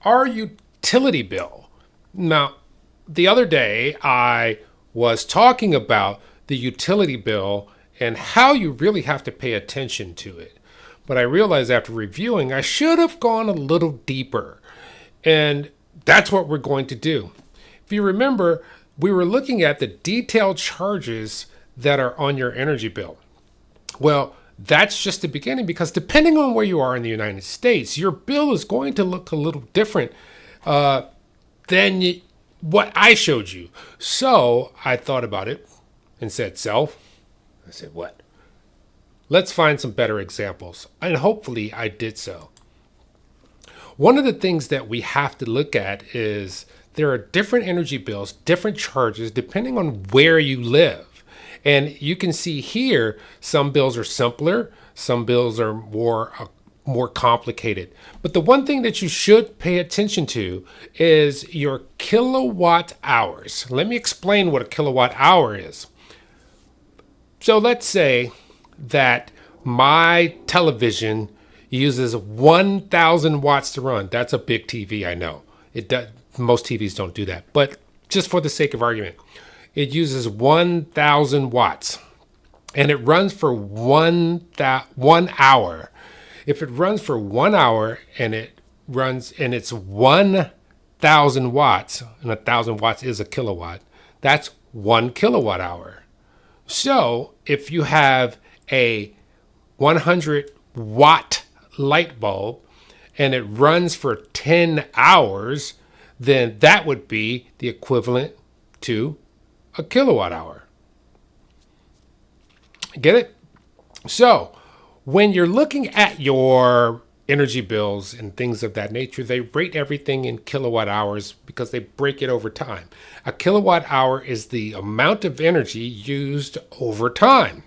our utility bill. Now, the other day I was talking about the utility bill and how you really have to pay attention to it. But I realized after reviewing, I should have gone a little deeper. And that's what we're going to do. If you remember, we were looking at the detailed charges that are on your energy bill. Well, that's just the beginning, because depending on where you are in the United States, your bill is going to look a little different than what I showed you. So I thought about it and said, I said, what? Let's find some better examples. And hopefully I did so. One of the things that we have to look at is there are different energy bills, different charges, depending on where you live. And you can see here, some bills are simpler, some bills are more complicated. But the one thing that you should pay attention to is your kilowatt hours. Let me explain what a kilowatt hour is. So let's say that my television uses 1,000 watts to run. That's a big TV, I know. It does. Most TVs don't do that. But just for the sake of argument, it uses 1,000 watts. And it runs for 1 hour. If it runs for 1 hour and it's 1,000 watts, and 1,000 watts is a kilowatt, that's 1 kilowatt hour. So if you have a 100 watt light bulb and it runs for 10 hours, then that would be the equivalent to a kilowatt hour. Get it? So when you're looking at your energy bills and things of that nature, they rate everything in kilowatt hours because they break it over time. A kilowatt hour is the amount of energy used over time.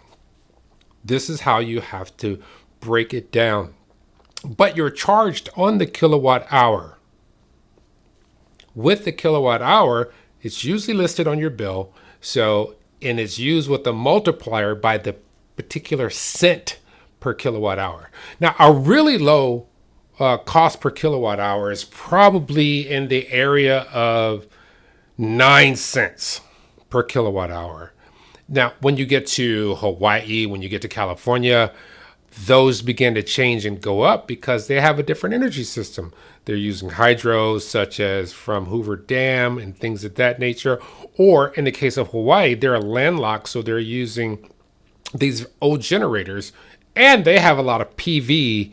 This is how you have to break it down. But you're charged on the kilowatt hour. With the kilowatt hour, it's usually listed on your bill. And it's used with a multiplier by the particular cent per kilowatt hour. Now, a really low cost per kilowatt hour is probably in the area of 9 cents per kilowatt hour. Now, when you get to Hawaii, when you get to California, those begin to change and go up because they have a different energy system. They're using hydros such as from Hoover Dam and things of that nature. Or in the case of Hawaii, they're landlocked, so they're using these old generators, and they have a lot of PV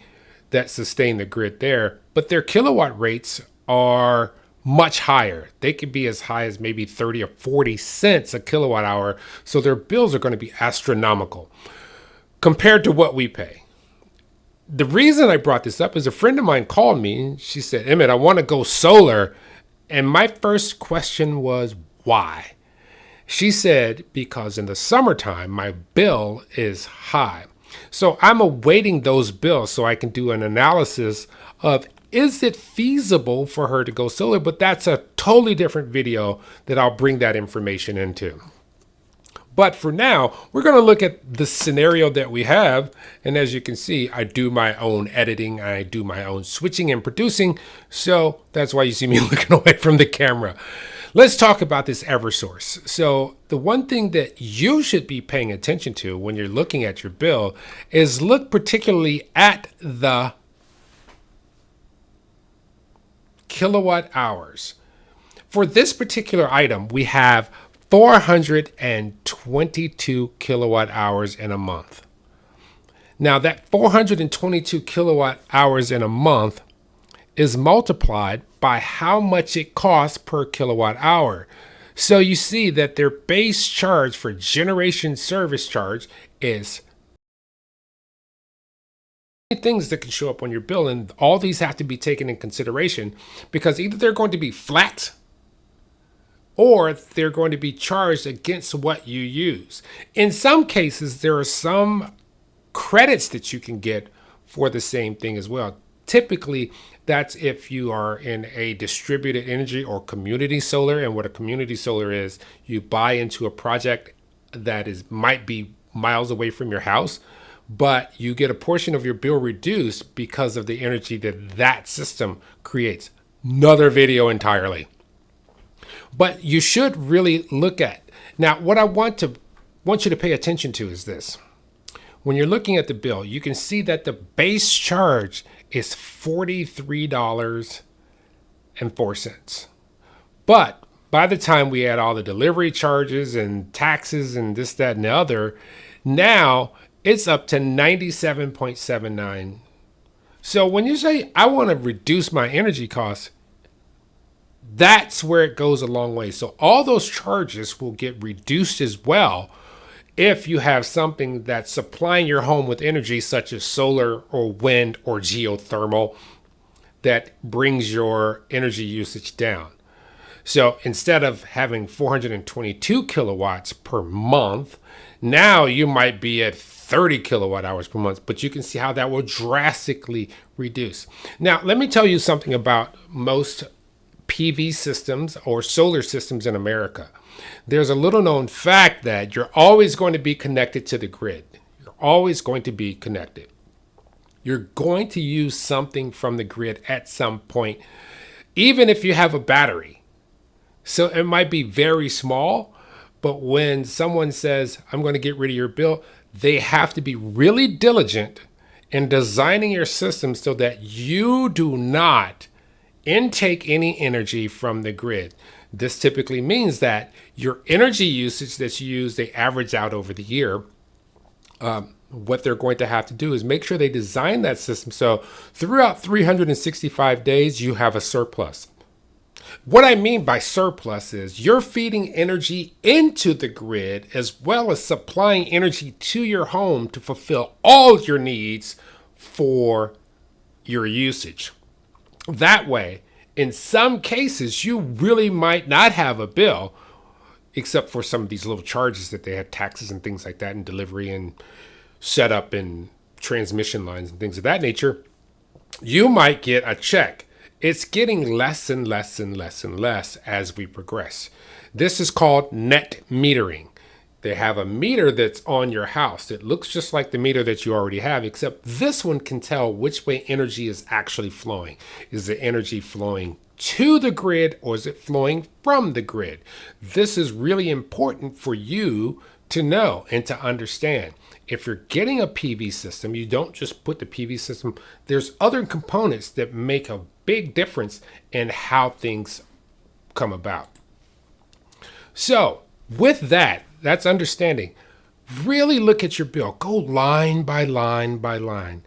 that sustain the grid there. But their kilowatt rates are much higher. They could be as high as maybe 30 or 40 cents a kilowatt hour. So their bills are going to be astronomical compared to what we pay. The reason I brought this up is a friend of mine called me and she said, Emmett, I want to go solar. And my first question was, why? She said, because in the summertime, my bill is high. So I'm awaiting those bills so I can do an analysis of, is it feasible for her to go solar? But that's a totally different video that I'll bring that information into. But for now, we're going to look at the scenario that we have. And as you can see, I do my own editing. I do my own switching and producing. So that's why you see me looking away from the camera. Let's talk about this Eversource. So the one thing that you should be paying attention to when you're looking at your bill is look particularly at the kilowatt hours. For this particular item, we have 422 kilowatt hours in a month. Now that 422 kilowatt hours in a month is multiplied by how much it costs per kilowatt hour. So you see that their base charge for generation service charge is things that can show up on your bill, and all these have to be taken in consideration because either they're going to be flat or they're going to be charged against what you use. In some cases, there are some credits that you can get for the same thing as well. Typically, that's if you are in a distributed energy or community solar. And what a community solar is, you buy into a project that might be miles away from your house, but you get a portion of your bill reduced because of the energy that system creates. another video entirely. But you should really look at. Now, what I want you to pay attention to is this. When you're looking at the bill, you can see that the base charge is $43.04. But by the time we add all the delivery charges and taxes and this, that, and the other, now it's up to $97.79. So when you say, I want to reduce my energy costs, that's where it goes a long way. So all those charges will get reduced as well if you have something that's supplying your home with energy, such as solar or wind or geothermal, that brings your energy usage down. So instead of having 422 kilowatts per month, now you might be at 30 kilowatt hours per month, but you can see how that will drastically reduce. Now, let me tell you something about most PV systems or solar systems in America. There's a little known fact that you're always going to be connected to the grid. You're always going to be connected. You're going to use something from the grid at some point, even if you have a battery. So it might be very small, but when someone says, I'm going to get rid of your bill, they have to be really diligent in designing your system so that you do not intake any energy from the grid. This typically means that your energy usage that you use, they average out over the year. What they're going to have to do is make sure they design that system so throughout 365 days, you have a surplus. What I mean by surplus is you're feeding energy into the grid as well as supplying energy to your home to fulfill all your needs for your usage. That way, in some cases, you really might not have a bill, except for some of these little charges that they have, taxes and things like that, and delivery and setup and transmission lines and things of that nature. You might get a check. It's getting less and less and less and less as we progress. This is called net metering. They have a meter that's on your house. It looks just like the meter that you already have, except this one can tell which way energy is actually flowing. Is the energy flowing to the grid or is it flowing from the grid? This is really important for you to know and to understand. If you're getting a PV system, you don't just put the PV system. There's other components that make a big difference in how things come about. So with that, that's understanding. Really look at your bill. Go line by line by line.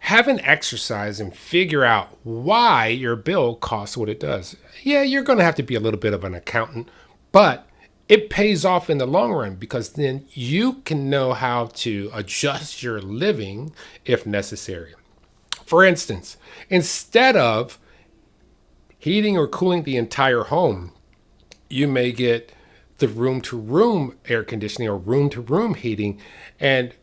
Have an exercise and figure out why your bill costs what it does. Yeah, you're going to have to be a little bit of an accountant, but it pays off in the long run because then you can know how to adjust your living if necessary. For instance, instead of heating or cooling the entire home, you may get the room-to-room air conditioning or room-to-room heating and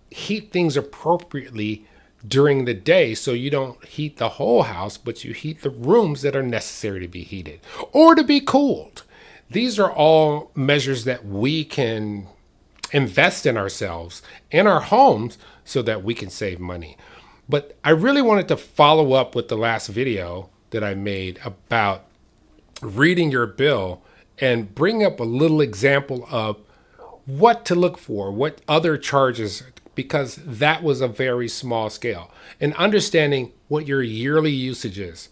heat things appropriately during the day so you don't heat the whole house, but you heat the rooms that are necessary to be heated or to be cooled. These are all measures that we can invest in ourselves, in our homes, so that we can save money. But I really wanted to follow up with the last video that I made about reading your bill and bring up a little example of what to look for, what other charges, because that was a very small scale. And understanding what your yearly usage is.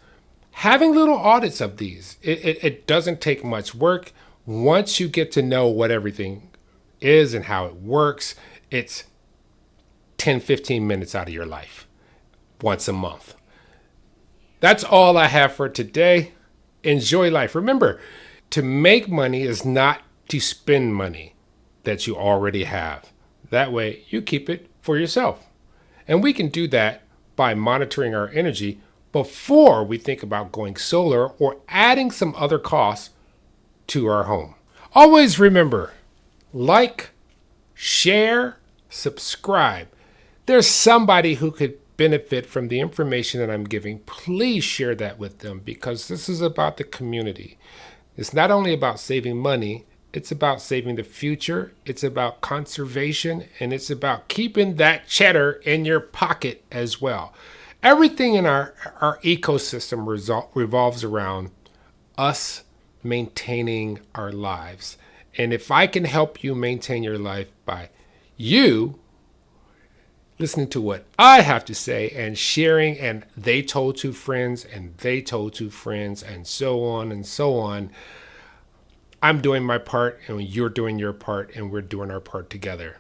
Having little audits of these, it doesn't take much work. Once you get to know what everything is and how it works, it's 10, 15 minutes out of your life once a month. That's all I have for today. Enjoy life. Remember, to make money is not to spend money that you already have. That way you keep it for yourself. And we can do that by monitoring our energy before we think about going solar or adding some other costs to our home. Always remember, like, share, subscribe. There's somebody who could benefit from the information that I'm giving. Please share that with them because this is about the community. It's not only about saving money, it's about saving the future, it's about conservation, and it's about keeping that cheddar in your pocket as well. Everything in our ecosystem revolves around us maintaining our lives. And if I can help you maintain your life by you listening to what I have to say and sharing, and they told two friends, and they told two friends, and so on and so on, I'm doing my part, and you're doing your part, and we're doing our part together.